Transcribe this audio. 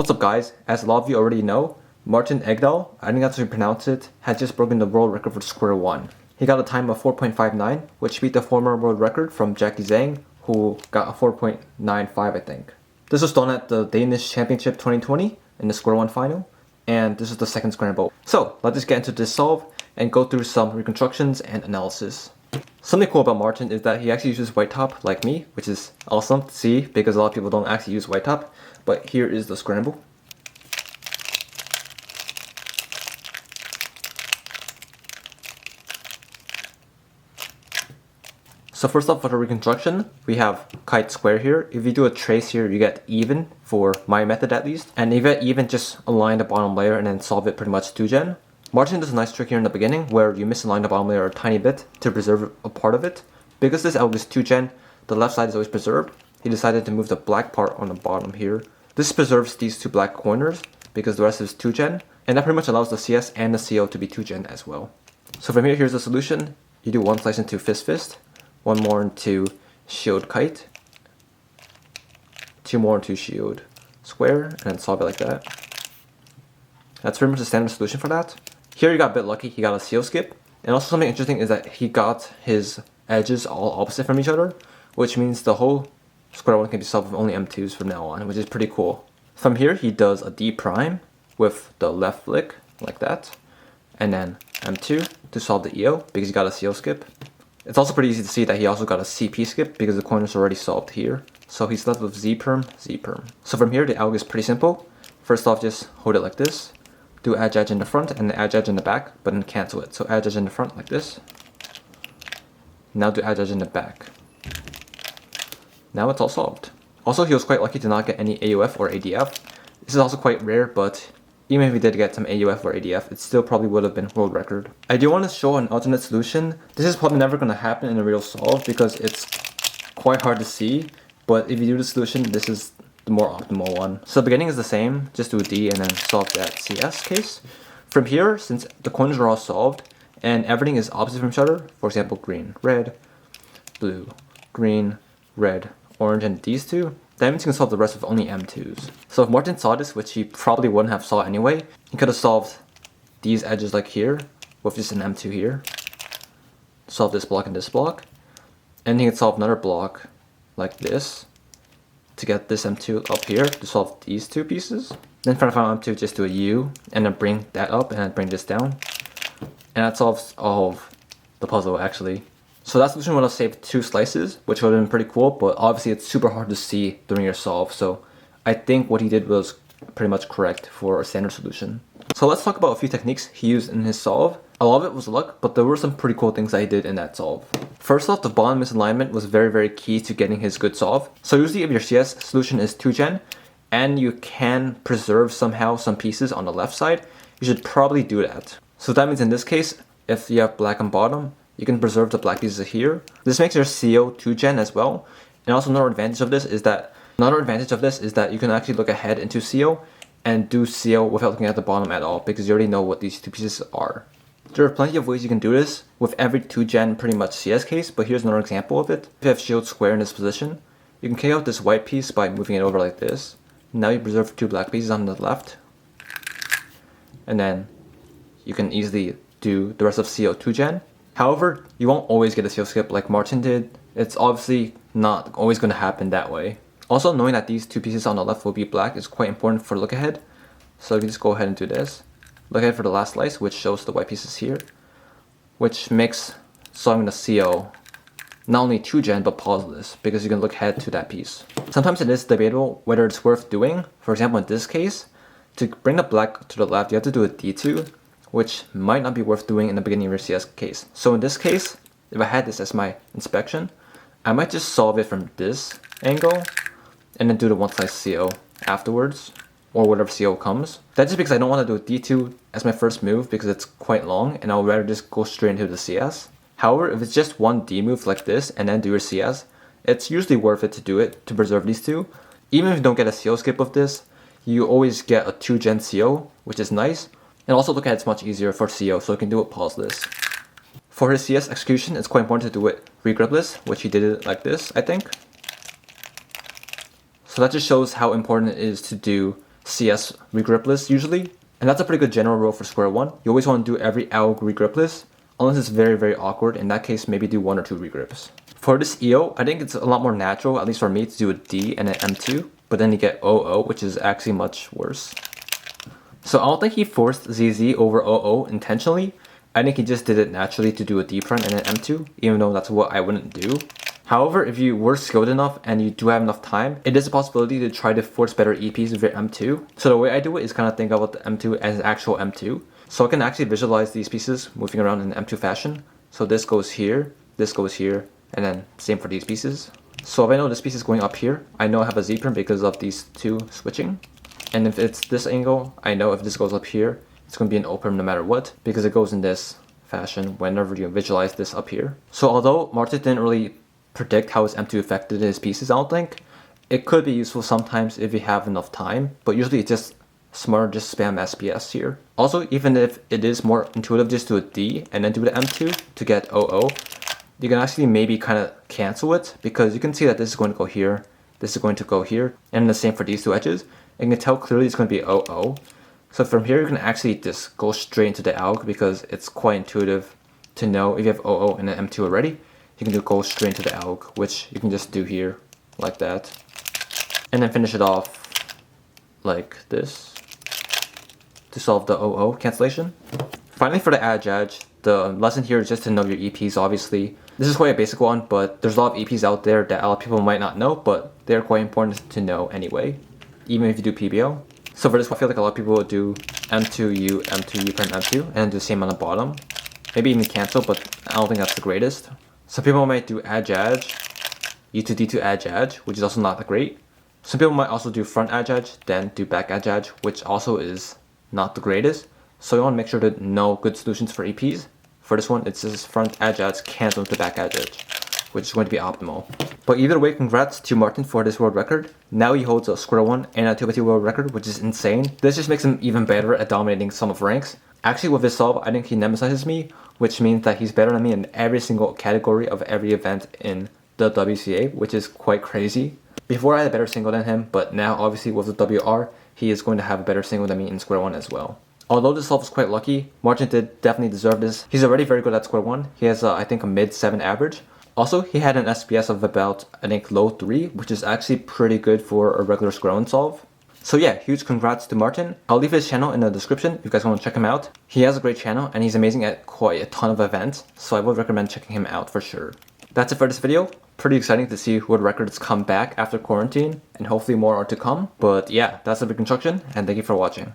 What's up guys, as a lot of you already know, Martin Egdal, I think that's how you pronounce it, had just broken the world record for Square-1. He got a time of 4.59, which beat the former world record from Jackie Zhang, who got a 4.95 I think. This was done at the Danish Championship 2020 in the Square-1 final, and this is the second Scramble. So, let's just get into this solve and go through some reconstructions and analysis. Something cool about Martin is that he actually uses white top like me, which is awesome to see because a lot of people don't actually use white top. But here is the Scramble. So first off, for the reconstruction, we have kite square here. If you do a trace here, you get even, for my method at least. And if you get even, just align the bottom layer and then solve it pretty much 2gen. Martin does a nice trick here in the beginning where you misalign the bottom layer a tiny bit to preserve a part of it. Because this algorithm is 2gen, the left side is always preserved. He decided to move the black part on the bottom here. This preserves these two black corners because the rest is 2gen, and that pretty much allows the CS and the CO to be 2gen as well. So from here, here's the solution. You do one slice into fist, one more into shield kite, two more into shield square, and then solve it like that. That's pretty much the standard solution for that. Here you got a bit lucky, he got a CO skip. And also something interesting is that he got his edges all opposite from each other, which means the whole Square-1 can be solved with only M2s from now on, which is pretty cool. From here, he does a D prime with the left flick, like that, and then M2 to solve the EO, because he got a CO skip. It's also pretty easy to see that he also got a CP skip, because the corner's already solved here. So he's left with Z perm, Z perm. So from here, the alg is pretty simple. First off, just hold it like this, do edge in the front, and then edge in the back, but then cancel it. So edge in the front, like this. Now do edge in the back. Now it's all solved. Also, he was quite lucky to not get any AUF or ADF. This is also quite rare, but even if he did get some AUF or ADF, it still probably would have been world record. I do want to show an alternate solution. This is probably never going to happen in a real solve because it's quite hard to see, but if you do the solution, this is the more optimal one. So the beginning is the same, just do a D and then solve that CS case. From here, since the corners are all solved and everything is opposite from each other, for example, green, red, blue, green, red, orange, and these two, that means you can solve the rest with only M2s. So if Martin saw this, which he probably wouldn't have saw anyway, he could have solved these edges like here with just an M2 here, solve this block and this block, and he could solve another block like this to get this M2 up here to solve these two pieces. Then for the final M2, just do a U and then bring that up and then bring this down. And that solves all of the puzzle actually. So that solution would have saved 2 slices, which would have been pretty cool, but obviously it's super hard to see during your solve. So I think what he did was pretty much correct for a standard solution. So let's talk about a few techniques he used in his solve. A lot of it was luck, but there were some pretty cool things that he did in that solve. First off, the bottom misalignment was very key to getting his good solve. So usually if your CS solution is 2gen, and you can preserve somehow some pieces on the left side, you should probably do that. So that means in this case, if you have black on bottom, you can preserve the black pieces here. This makes your CO 2gen as well. And also another advantage of this is that you can actually look ahead into CO and do CO without looking at the bottom at all because you already know what these two pieces are. There are plenty of ways you can do this with every 2gen pretty much CS case, but here's another example of it. If you have shield square in this position, you can kick out this white piece by moving it over like this. Now you preserve 2 black pieces on the left. And then you can easily do the rest of CO 2gen. However, you won't always get a CO skip like Martin did. It's obviously not always going to happen that way. Also, knowing that these 2 pieces on the left will be black is quite important for look ahead. So you can just go ahead and do this. Look ahead for the last slice, which shows the white pieces here, which makes solving the CO not only 2gen but pauseless because you can look ahead to that piece. Sometimes it is debatable whether it's worth doing. For example, in this case, to bring the black to the left, you have to do a D2, which might not be worth doing in the beginning of your CS case. So in this case, if I had this as my inspection, I might just solve it from this angle and then do the one slice CO afterwards, or whatever CO comes. That's just because I don't want to do a D2 as my first move because it's quite long and I would rather just go straight into the CS. However, if it's just one D move like this and then do your CS, it's usually worth it to do it to preserve these two. Even if you don't get a CO skip with this, you always get a 2gen CO, which is nice. And also look at it's much easier for CO, so you can do it pauseless. For his CS execution, it's quite important to do it regripless, which he did it like this, I think. So that just shows how important it is to do CS regrip list usually. And that's a pretty good general rule for Square-1. You always want to do every ALG regrip list, unless it's very, very awkward. In that case, maybe do 1 or 2 regrips. For this EO, I think it's a lot more natural, at least for me, to do a D and an M2, but then you get OO, which is actually much worse. So I don't think he forced ZZ over OO intentionally. I think he just did it naturally to do a D prime and an M2, even though that's what I wouldn't do. However, if you were skilled enough and you do have enough time, it is a possibility to try to force better EPs with your M2. So the way I do it is kind of think about the M2 as an actual M2. So I can actually visualize these pieces moving around in an M2 fashion. So this goes here, and then same for these pieces. So if I know this piece is going up here, I know I have a Z prime because of these two switching. And if it's this angle, I know if this goes up here, it's going to be an O prime no matter what, because it goes in this fashion whenever you visualize this up here. So although Martin didn't really predict how his M2 affected his pieces, I don't think, it could be useful sometimes if you have enough time, but usually it's just smarter just spam SPS here. Also, even if it is more intuitive just do a D and then do the M2 to get OO, you can actually maybe kind of cancel it, because you can see that this is going to go here, this is going to go here, and the same for these two edges. And you can tell clearly it's going to be OO. So from here you can actually just go straight into the ALG, because it's quite intuitive to know if you have OO and an M2 already. You can go straight into the ALG, which you can just do here, like that. And then finish it off like this to solve the OO cancellation. Finally, for the adjudge, the lesson here is just to know your EPs, obviously. This is quite a basic one, but there's a lot of EPs out there that a lot of people might not know, but they're quite important to know anyway, even if you do PBO. So for this, I feel like a lot of people will do M2U, M2U prime M2, and do the same on the bottom. Maybe even cancel, but I don't think that's the greatest. Some people might do adjudge, U2 D2 adjudge, which is also not that great. Some people might also do front adjudge, then do back adjudge, which also is not the greatest. So you want to make sure to know good solutions for EPs. For this one, it's just front adjudge cancel to back adjudge, which is going to be optimal. But either way, congrats to Martin for this world record. Now he holds a Square-1 and a 2x2 world record, which is insane. This just makes him even better at dominating some of ranks. Actually, with this solve, I think he nemesizes me, which means that he's better than me in every single category of every event in the WCA, which is quite crazy. Before I had a better single than him, but now obviously with the WR, he is going to have a better single than me in Square-1 as well. Although this solve was quite lucky, Martin did definitely deserve this. He's already very good at Square-1. He has, I think, a mid-7 average. Also, he had an SPS of about, I think, low 3, which is actually pretty good for a regular Square-1 solve. So yeah, huge congrats to Martin. I'll leave his channel in the description if you guys want to check him out. He has a great channel and he's amazing at quite a ton of events, so I would recommend checking him out for sure. That's it for this video. Pretty exciting to see world records come back after quarantine, and hopefully more are to come. But yeah, that's the Reconstruction, and thank you for watching.